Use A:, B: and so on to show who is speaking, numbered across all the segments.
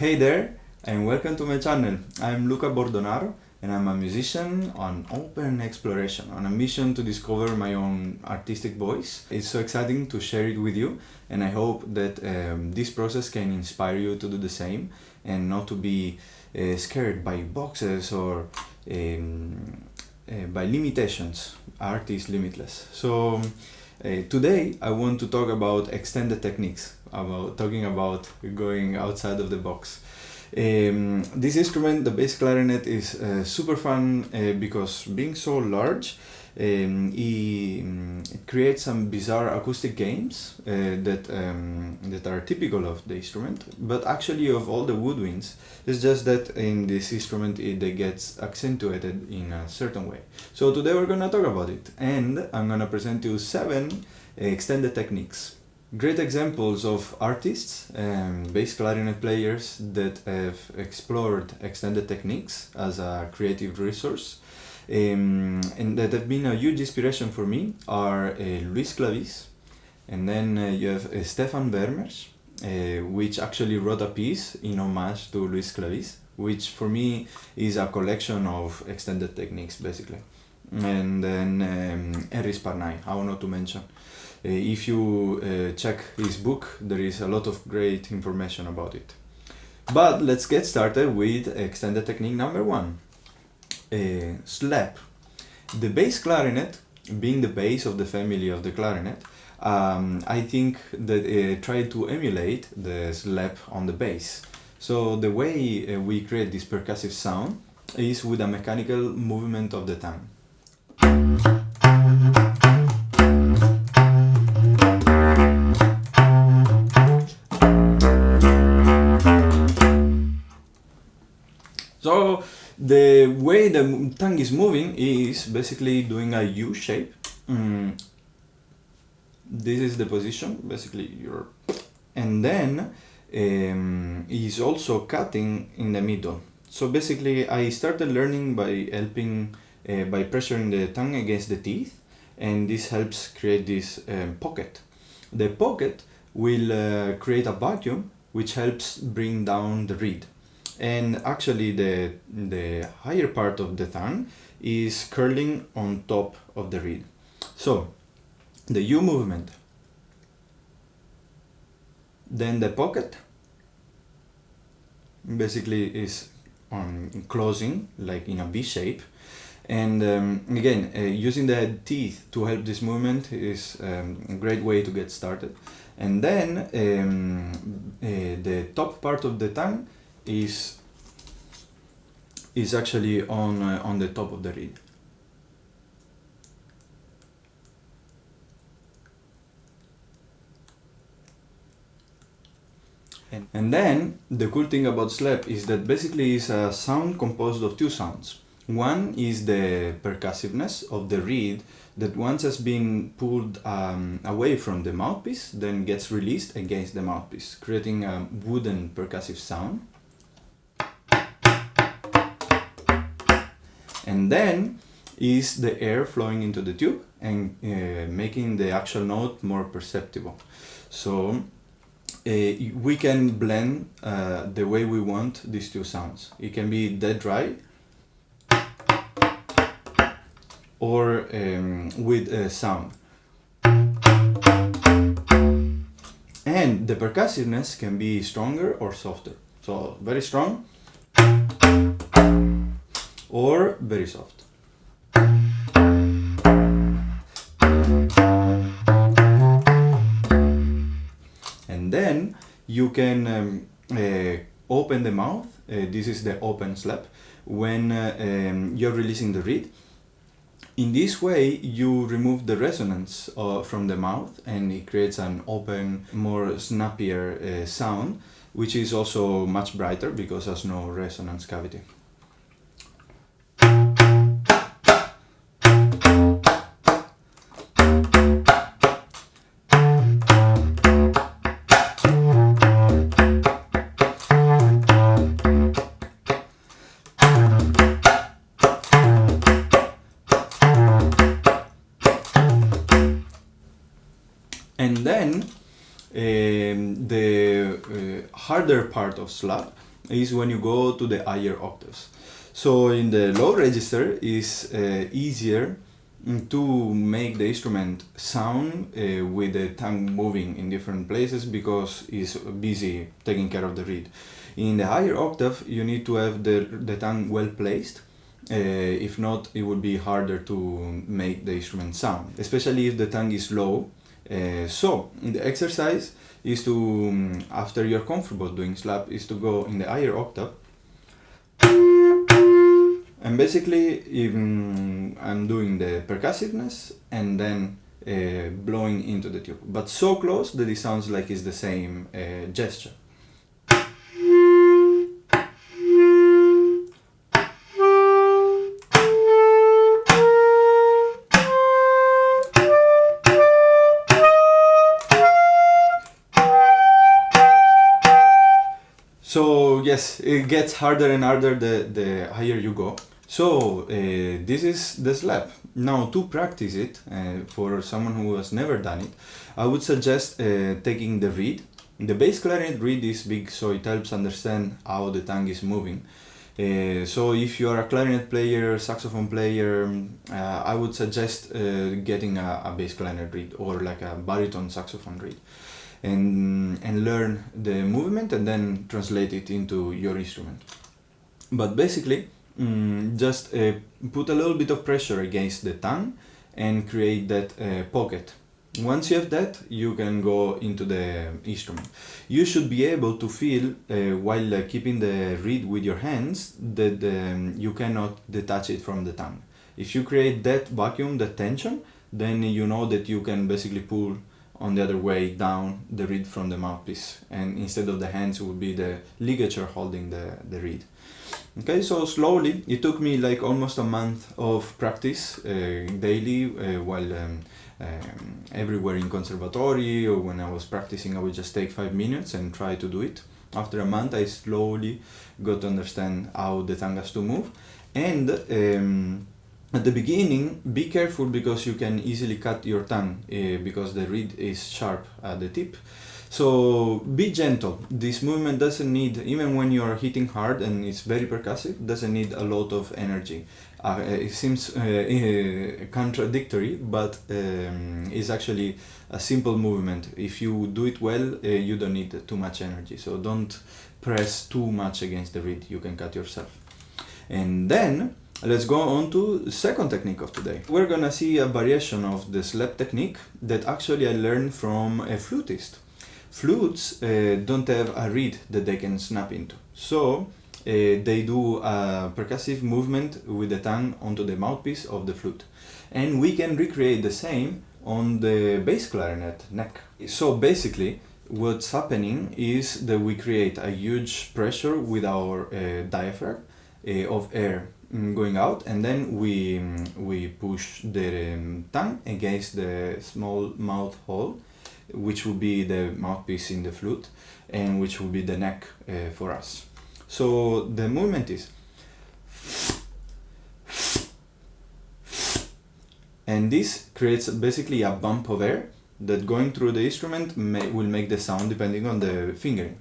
A: Hey there, and welcome to my channel. I'm Luca Bordonaro, and I'm a musician on open exploration, on a mission to discover my own artistic voice. It's so exciting to share it with you, and I hope that this process can inspire you to do the same and not to be scared by boxes or by limitations. Art is limitless. So today I want to talk about extended techniques, about talking about going outside of the box. This instrument, the bass clarinet, is super fun because being so large, it creates some bizarre acoustic games that are typical of the instrument, but actually of all the woodwinds. It's just that in this instrument it gets accentuated in a certain way. So today we're gonna talk about it, and I'm gonna present you 7 extended techniques. Great examples of artists and bass clarinet players that have explored extended techniques as a creative resource and that have been a huge inspiration for me are Sclavis, and then you have Stephan Vermeersh, which actually wrote a piece in homage to Sclavis, which for me is a collection of extended techniques basically. And then Sparnaay, how not to mention. If you check his book, there is a lot of great information about it. But let's get started with extended technique number 1. Slap. The bass clarinet, being the bass of the family of the clarinet, I think that tried to emulate the slap on the bass. So the way we create this percussive sound is with a mechanical movement of the tongue. So the way the tongue is moving is basically doing a U shape. This is the position, basically and then is also cutting in the middle. So basically I started learning by by pressuring the tongue against the teeth, and this helps create this pocket. The pocket will create a vacuum which helps bring down the reed. And actually the higher part of the tongue is curling on top of the reed. So the U movement, then the pocket basically is closing like in a V shape, and again using the teeth to help this movement is a great way to get started. And then the top part of the tongue is actually on the top of the reed. And then the cool thing about slap is that basically it's a sound composed of 2 sounds. One is the percussiveness of the reed that once has been pulled away from the mouthpiece, then gets released against the mouthpiece, creating a wooden percussive sound. And then is the air flowing into the tube and making the actual note more perceptible. So we can blend the way we want these 2 sounds. It can be dead dry or with sound. And the percussiveness can be stronger or softer. So very strong or very soft. And then you can open the mouth. This is the open slap when you're releasing the reed. In this way you remove the resonance from the mouth, and it creates an open, more snappier sound, which is also much brighter because there's no resonance cavity. And then the harder part of slap is when you go to the higher octaves. So in the low register is easier to make the instrument sound with the tongue moving in different places because it's busy taking care of the reed. In the higher octave you need to have the tongue well placed. If not, it would be harder to make the instrument sound, especially if the tongue is low. So the exercise is to, after you're comfortable doing slap, is to go in the higher octave. And basically, I'm doing the percussiveness and then blowing into the tube, but so close that it sounds like it's the same gesture. So yes, it gets harder and harder the higher you go. So this is the slap. Now to practice it, for someone who has never done it, I would suggest taking the reed. The bass clarinet reed is big, so it helps understand how the tongue is moving. So if you are a clarinet player, saxophone player, I would suggest getting a bass clarinet reed or like a baritone saxophone reed. And learn the movement and then translate it into your instrument. But basically, just put a little bit of pressure against the tongue and create that pocket. Once you have that, you can go into the instrument. You should be able to feel, while keeping the reed with your hands, that you cannot detach it from the tongue. If you create that vacuum, that tension, then you know that you can basically pull on the other way down the reed from the mouthpiece, and instead of the hands it would be the ligature holding the reed. Okay, so slowly, it took me like almost a month of practice daily while everywhere in conservatory, or when I was practicing I would just take 5 minutes and try to do it. After a month I slowly got to understand how the tongue has to move, and at the beginning, be careful because you can easily cut your tongue because the reed is sharp at the tip. So be gentle. This movement doesn't need, even when you are hitting hard and it's very percussive, doesn't need a lot of energy. It seems contradictory, but it's actually a simple movement. If you do it well, you don't need too much energy. So don't press too much against the reed. You can cut yourself. And then let's go on to the second technique of today. We're gonna see a variation of the slap technique that actually I learned from a flutist. Flutes don't have a reed that they can snap into. So they do a percussive movement with the tongue onto the mouthpiece of the flute. And we can recreate the same on the bass clarinet neck. So basically, what's happening is that we create a huge pressure with our diaphragm of air going out, and then we push the tongue against the small mouth hole, which will be the mouthpiece in the flute, and which will be the neck for us. So the movement is, and this creates basically a bump of air that going through the instrument will make the sound depending on the fingering.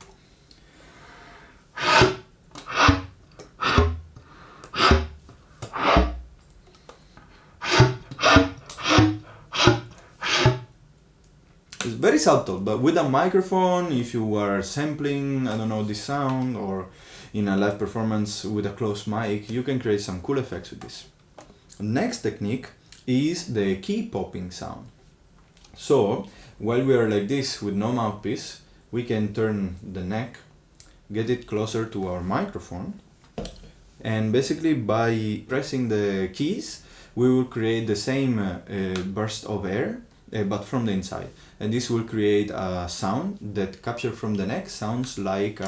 A: It's very subtle, but with a microphone, if you are sampling, I don't know, this sound, or in a live performance with a close mic, you can create some cool effects with this. Next technique is the key popping sound. So, while we are like this with no mouthpiece, we can turn the neck, get it closer to our microphone, and basically by pressing the keys, we will create the same burst of air, but from the inside. And this will create a sound that captured from the neck sounds like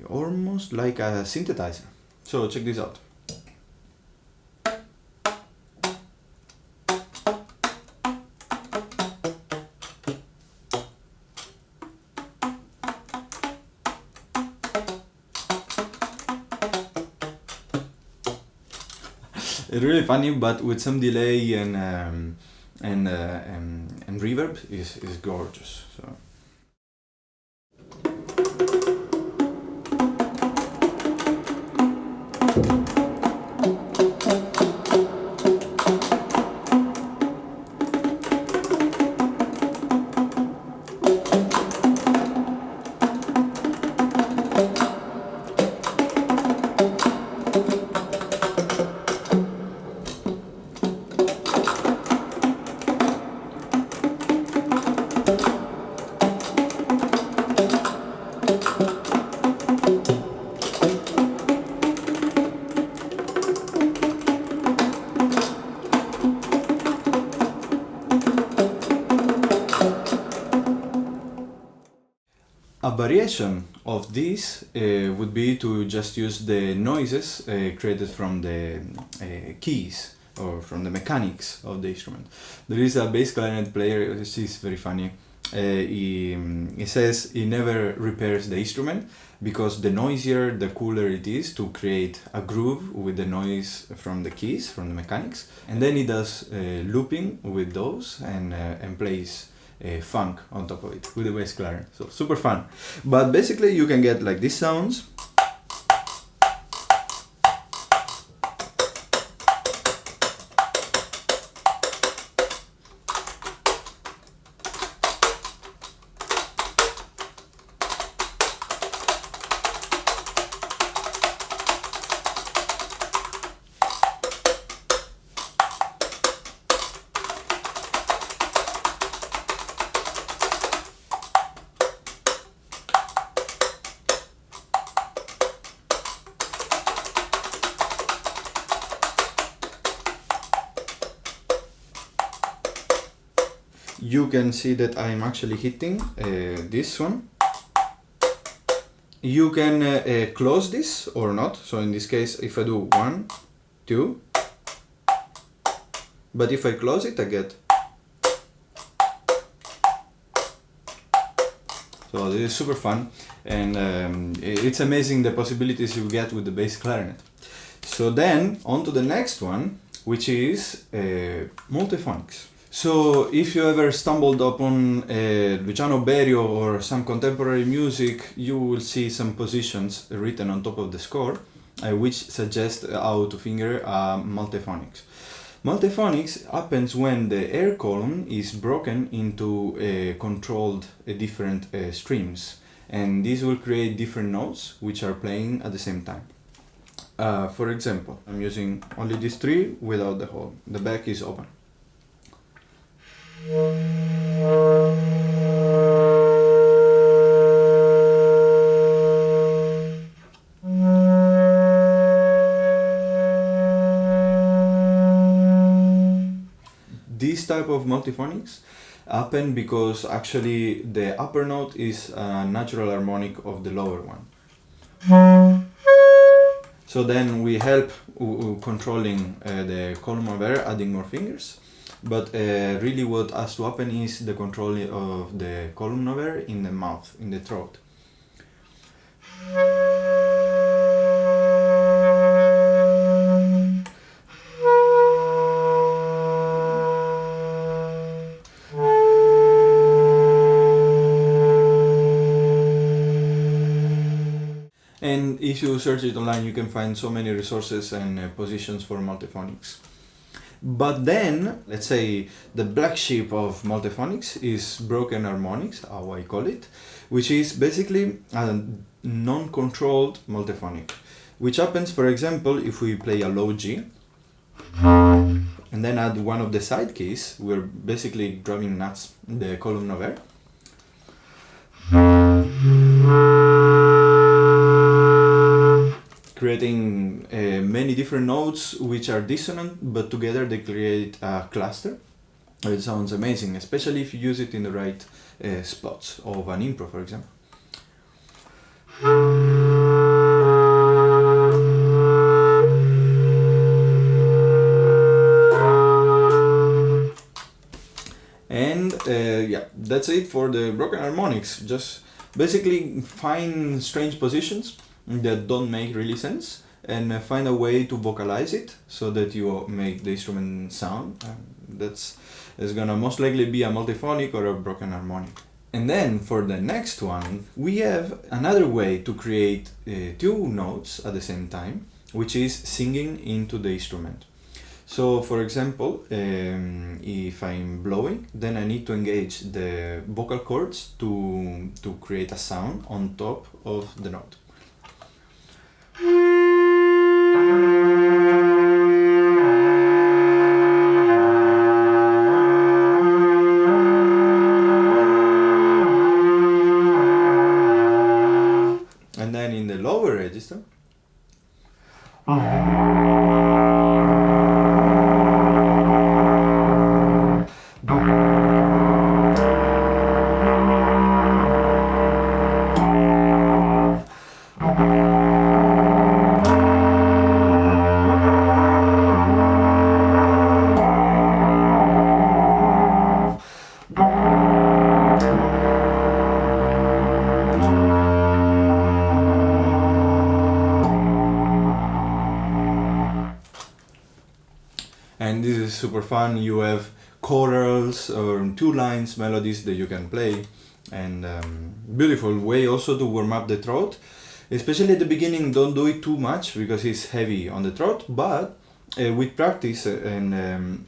A: almost like a synthesizer. So check this out. It's really funny, but with some delay and reverb is gorgeous. So. A variation of this would be to just use the noises created from the keys or from the mechanics of the instrument. There is a bass clarinet player, which is very funny. He says he never repairs the instrument because the noisier, the cooler it is to create a groove with the noise from the keys, from the mechanics. And then he does looping with those and plays funk on top of it with the bass clarinet. So super fun. But basically you can get like these sounds. You can see that I'm actually hitting this one. You can close this or not. So in this case, if I do 1, 2, but if I close it, I get. So this is super fun, and it's amazing the possibilities you get with the bass clarinet. So then on to the next one, which is Multiphonics. So if you ever stumbled upon Luciano Berio or some contemporary music, you will see some positions written on top of the score, which suggest how to finger multiphonics. Multiphonics happens when the air column is broken into controlled different streams, and this will create different notes which are playing at the same time. For example, I'm using only these three without the hole. The back is open. This type of multiphonics happen because actually the upper note is a natural harmonic of the lower one. So then we help controlling the column of air, adding more fingers. But really what has to happen is the control of the column of air in the mouth, in the throat. And if you search it online, you can find so many resources and positions for multiphonics. But then, let's say, the black sheep of multiphonics is broken harmonics, how I call it, which is basically a non-controlled multiphonic, which happens, for example, if we play a low G, and then add one of the side keys, we're basically drumming nuts the column of air. Creating many different notes which are dissonant, but together they create a cluster. It sounds amazing, especially if you use it in the right spots of an improv, for example. And yeah, that's it for the broken harmonics. Just basically find strange positions that don't make really sense and find a way to vocalize it so that you make the instrument sound. That's gonna most likely be a multiphonic or a broken harmonic. And then for the next one, we have another way to create two notes at the same time, which is singing into the instrument. So for example, if I'm blowing, then I need to engage the vocal cords to create a sound on top of the note. And then in the lower register, and this is super fun. You have chorals or 2 lines melodies that you can play, and beautiful way also to warm up the throat, especially at the beginning. Don't do it too much because it's heavy on the throat, but with practice and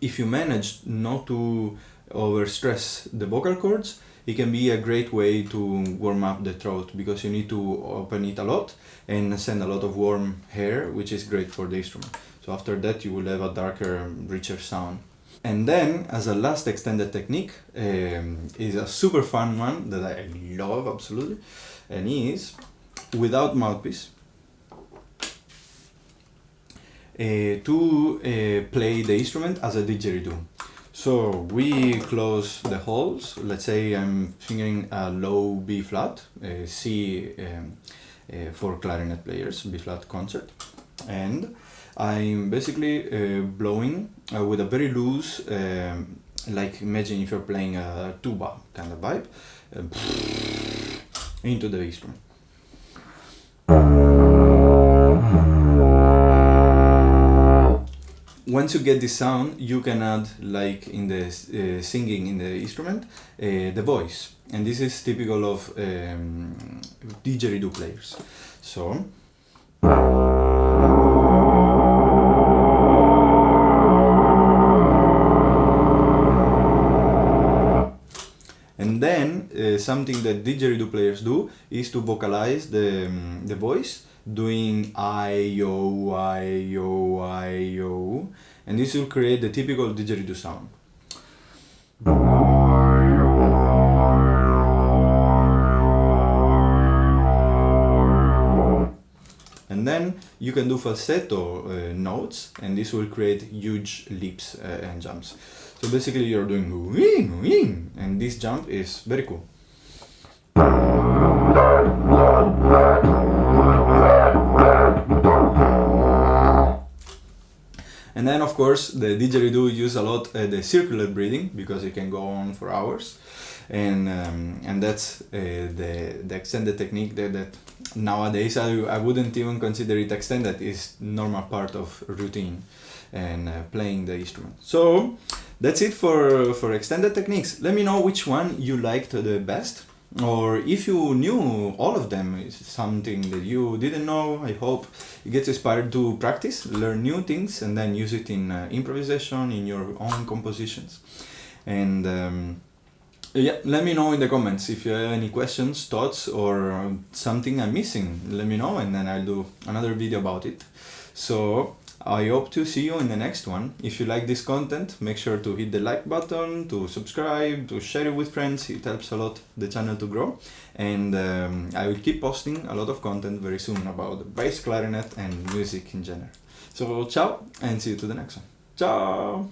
A: if you manage not to overstress the vocal cords, it can be a great way to warm up the throat, because you need to open it a lot and send a lot of warm air, which is great for the instrument. So after that you will have a darker, richer sound. And then, as a last extended technique, is a super fun one that I love absolutely, and is without mouthpiece, to play the instrument as a didgeridoo. So we close the holes. Let's say I'm fingering a low B flat, C for clarinet players, B flat concert, and I'm basically blowing with a very loose, like imagine if you're playing a tuba kind of vibe, into the instrument. Once you get this sound, you can add, like in the singing in the instrument, the voice, and this is typical of didgeridoo players. So and then something that didgeridoo players do is to vocalize the voice, doing I-yo, I-yo, I-yo, and this will create the typical didgeridoo sound. And then you can do falsetto notes, and this will create huge leaps and jumps. So basically you're doing wing, wing, and this jump is very cool. And then of course the didgeridoo use a lot the circular breathing, because it can go on for hours, and that's the extended technique that nowadays I wouldn't even consider it extended. It's normal part of routine and playing the instrument. So that's it for extended techniques. Let me know which one you liked the best, or if you knew all of them, is something that you didn't know. I hope you get inspired to practice, learn new things, and then use it in improvisation, in your own compositions. And yeah, let me know in the comments if you have any questions, thoughts, or something I'm missing. Let me know, and then I'll do another video about it. So I hope to see you in the next one. If you like this content, make sure to hit the like button, to subscribe, to share it with friends. It helps a lot the channel to grow. And I will keep posting a lot of content very soon about the bass clarinet and music in general. So ciao, and see you to the next one. Ciao!